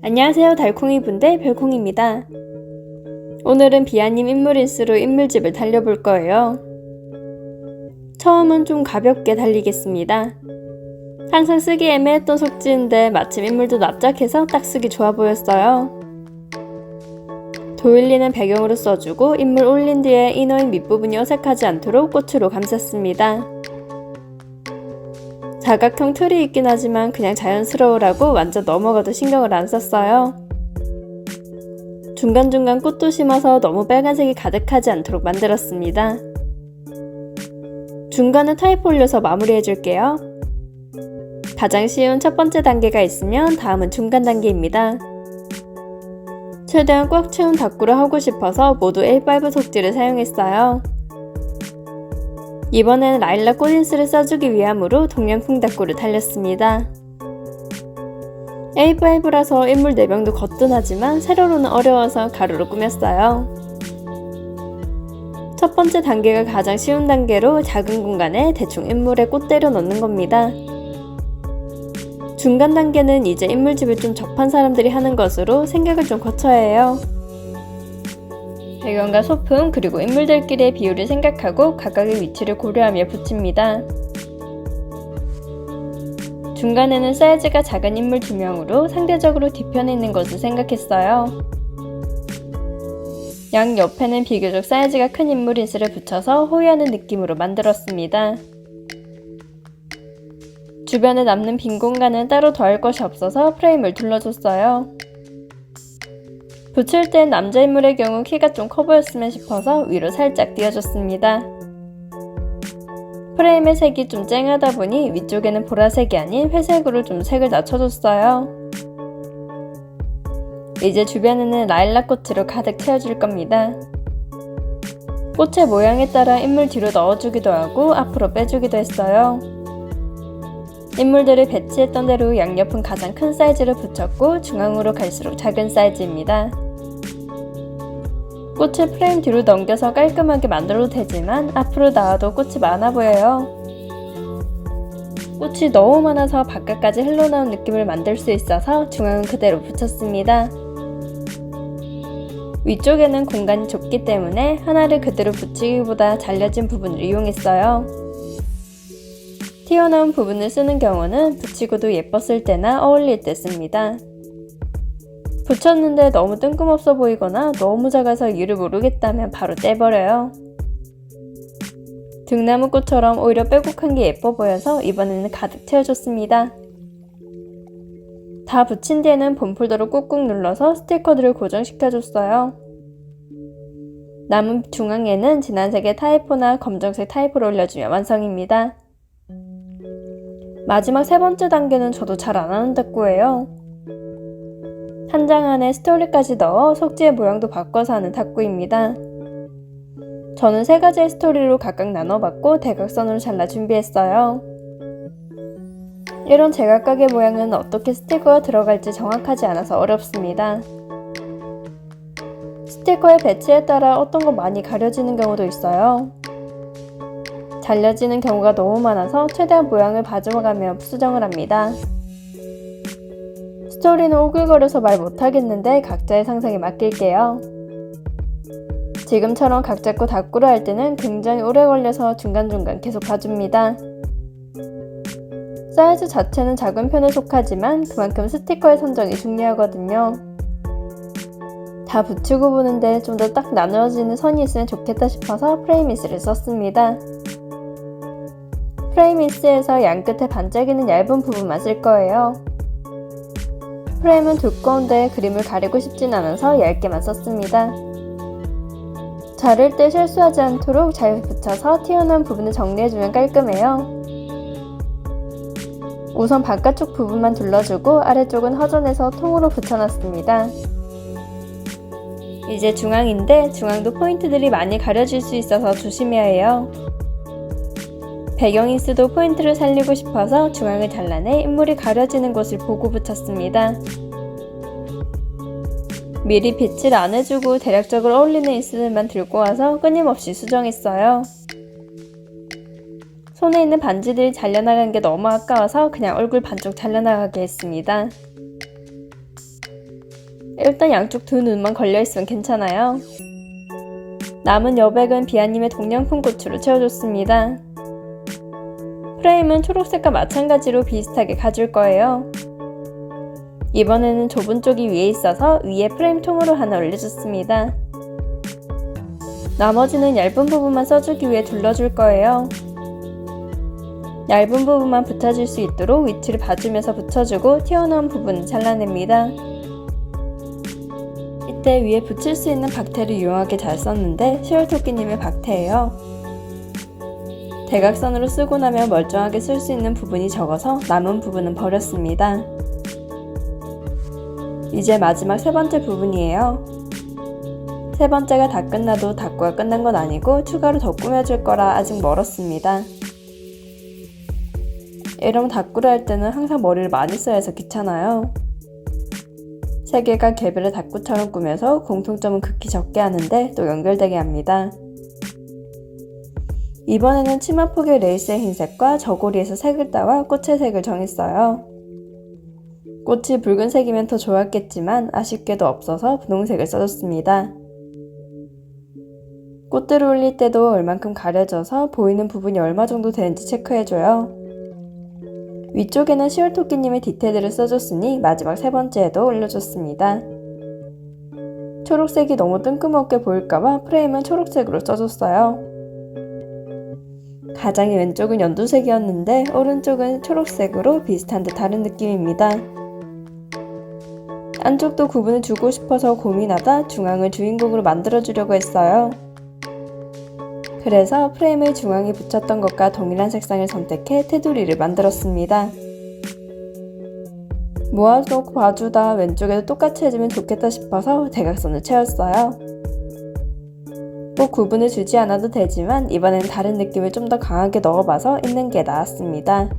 안녕하세요, 달콩이분들 별콩입니다. 오늘은 비아님 인물인스로 인물집을 달려볼 거예요. 처음은 좀 가볍게 달리겠습니다. 항상 쓰기 애매했던 속지인데 마침 인물도 납작해서 딱 쓰기 좋아 보였어요. 도일리는 배경으로 써주고 인물 올린 뒤에 인어인 밑부분이 어색하지 않도록 꽃으로 감쌌습니다. 사각형 틀이 있긴 하지만 그냥 자연스러우라고 완전 넘어가도 신경을 안 썼어요. 중간중간 꽃도 심어서 너무 빨간색이 가득하지 않도록 만들었습니다. 중간에 타입 올려서 마무리해줄게요. 가장 쉬운 첫 번째 단계가 있으면 다음은 중간 단계입니다. 최대한 꽉 채운 다꾸를 하고 싶어서 모두 A5 속지를 사용했어요. 이번에는 라일락 꽃인스를 써주기 위함으로 동양풍 다꾸를 달렸습니다. A5라서 인물 4명도 거뜬하지만 세로로는 어려워서 가로로 꾸몄어요. 첫 번째 단계가 가장 쉬운 단계로 작은 공간에 대충 인물에 꽃 때려 넣는 겁니다. 중간 단계는 이제 인물집을 좀 접한 사람들이 하는 것으로 생각을 좀 거쳐야 해요. 배경과 소품 그리고 인물들끼리의 비율을 생각하고 각각의 위치를 고려하며 붙입니다. 중간에는 사이즈가 작은 인물 2명으로 상대적으로 뒤편에 있는 것을 생각했어요. 양 옆에는 비교적 사이즈가 큰 인물 인스를 붙여서 호위하는 느낌으로 만들었습니다. 주변에 남는 빈 공간은 따로 더할 것이 없어서 프레임을 둘러줬어요. 붙일 땐 남자 인물의 경우 키가 좀 커 보였으면 싶어서 위로 살짝 띄워줬습니다. 프레임의 색이 좀 쨍하다 보니 위쪽에는 보라색이 아닌 회색으로 좀 색을 낮춰줬어요. 이제 주변에는 라일락 꽃으로 가득 채워줄 겁니다. 꽃의 모양에 따라 인물 뒤로 넣어주기도 하고 앞으로 빼주기도 했어요. 인물들을 배치했던 대로 양옆은 가장 큰 사이즈를 붙였고 중앙으로 갈수록 작은 사이즈입니다. 꽃을 프레임 뒤로 넘겨서 깔끔하게 만들어도 되지만 앞으로 나와도 꽃이 많아 보여요. 꽃이 너무 많아서 바깥까지 흘러나온 느낌을 만들 수 있어서 중앙은 그대로 붙였습니다. 위쪽에는 공간이 좁기 때문에 하나를 그대로 붙이기보다 잘려진 부분을 이용했어요. 튀어나온 부분을 쓰는 경우는 붙이고도 예뻤을 때나 어울릴 때 씁니다. 붙였는데 너무 뜬금없어 보이거나 너무 작아서 이유를 모르겠다면 바로 떼버려요. 등나무꽃처럼 오히려 빼곡한 게 예뻐 보여서 이번에는 가득 채워줬습니다. 다 붙인 뒤에는 봄폴더로 꾹꾹 눌러서 스티커들을 고정시켜줬어요. 남은 중앙에는 진한색의 타이포나 검정색 타이포를 올려주면 완성입니다. 마지막 세 번째 단계는 저도 잘 안하는 다꾸예요. 한 장 안에 스토리까지 넣어 속지의 모양도 바꿔서 하는 다꾸입니다. 저는 3가지의 스토리로 각각 나눠봤고 대각선으로 잘라 준비했어요. 이런 제각각의 모양은 어떻게 스티커가 들어갈지 정확하지 않아서 어렵습니다. 스티커의 배치에 따라 어떤 거 많이 가려지는 경우도 있어요. 잘려지는 경우가 너무 많아서 최대한 모양을 봐줘가며 수정을 합니다. 스토리는 오글거려서 말 못하겠는데 각자의 상상에 맡길게요. 지금처럼 각 잡고 다꾸를 할 때는 굉장히 오래 걸려서 중간중간 계속 봐줍니다. 사이즈 자체는 작은 편에 속하지만 그만큼 스티커의 선정이 중요하거든요. 다 붙이고 보는데 좀 더 딱 나누어지는 선이 있으면 좋겠다 싶어서 프레임인스를 썼습니다. 프레임인스에서 양 끝에 반짝이는 얇은 부분만 쓸 거예요. 프레임은 두꺼운데 그림을 가리고 싶진 않아서 얇게만 썼습니다. 자를 때 실수하지 않도록 잘 붙여서 튀어나온 부분을 정리해주면 깔끔해요. 우선 바깥쪽 부분만 둘러주고 아래쪽은 허전해서 통으로 붙여놨습니다. 이제 중앙인데 중앙도 포인트들이 많이 가려질 수 있어서 조심해야 해요. 배경인스도 포인트를 살리고 싶어서 중앙을 잘라내 인물이 가려지는 곳을 보고 붙였습니다. 미리 빛을 안 해주고 대략적으로 어울리는 인스들만 들고 와서 끊임없이 수정했어요. 손에 있는 반지들이 잘려나간 게 너무 아까워서 그냥 얼굴 반쪽 잘려나가게 했습니다. 일단 양쪽 두 눈만 걸려있으면 괜찮아요. 남은 여백은 비아님의 동양풍 고추로 채워줬습니다. 프레임은 초록색과 마찬가지로 비슷하게 가줄 거예요. 이번에는 좁은 쪽이 위에 있어서 위에 프레임 통으로 하나 올려줬습니다. 나머지는 얇은 부분만 써주기 위해 둘러줄 거예요. 얇은 부분만 붙여줄 수 있도록 위치를 봐주면서 붙여주고 튀어나온 부분은 잘라냅니다. 이때 위에 붙일 수 있는 박테를 유용하게 잘 썼는데 시월토끼님의 박테예요. 대각선으로 쓰고 나면 멀쩡하게 쓸 수 있는 부분이 적어서 남은 부분은 버렸습니다. 이제 마지막 세 번째 부분이에요. 세 번째가 다 끝나도 닦고가 끝난 건 아니고 추가로 더 꾸며줄 거라 아직 멀었습니다. 이런 닦고를 할 때는 항상 머리를 많이 써야 해서 귀찮아요. 세 개가 개별의 닦고처럼 꾸며서 공통점은 극히 적게 하는데 또 연결되게 합니다. 이번에는 치마폭의 레이스의 흰색과 저고리에서 색을 따와 꽃의 색을 정했어요. 꽃이 붉은색이면 더 좋았겠지만 아쉽게도 없어서 분홍색을 써줬습니다. 꽃들을 올릴 때도 얼만큼 가려져서 보이는 부분이 얼마 정도 되는지 체크해줘요. 위쪽에는 시월토끼님의 디테일을 써줬으니 마지막 세 번째에도 올려줬습니다. 초록색이 너무 뜬금없게 보일까봐 프레임은 초록색으로 써줬어요. 가장이 왼쪽은 연두색이었는데 오른쪽은 초록색으로 비슷한 듯 다른 느낌입니다. 안쪽도 구분을 주고 싶어서 고민하다 중앙을 주인공으로 만들어주려고 했어요. 그래서 프레임을 중앙에 붙였던 것과 동일한 색상을 선택해 테두리를 만들었습니다. 모아놓고 봐주다 왼쪽에도 똑같이 해주면 좋겠다 싶어서 대각선을 채웠어요. 꼭 구분을 주지 않아도 되지만 이번에는 다른 느낌을 좀 더 강하게 넣어봐서 있는 게 나았습니다.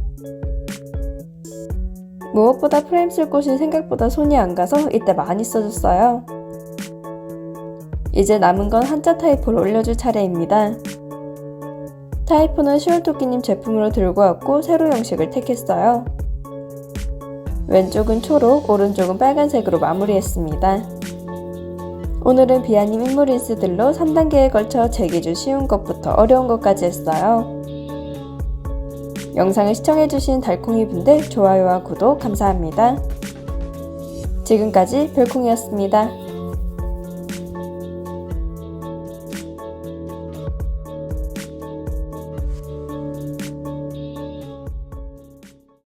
무엇보다 프레임 쓸 곳이 생각보다 손이 안 가서 이때 많이 써줬어요. 이제 남은 건 한자 타이포를 올려줄 차례입니다. 타이포는 시월토끼님 제품으로 들고 왔고 세로 형식을 택했어요. 왼쪽은 초록, 오른쪽은 빨간색으로 마무리했습니다. 오늘은 비아님 인물 인스들로 3단계에 걸쳐 제기 중 쉬운 것부터 어려운 것까지 했어요. 영상을 시청해주신 달콩이 분들 좋아요와 구독 감사합니다. 지금까지 별콩이었습니다.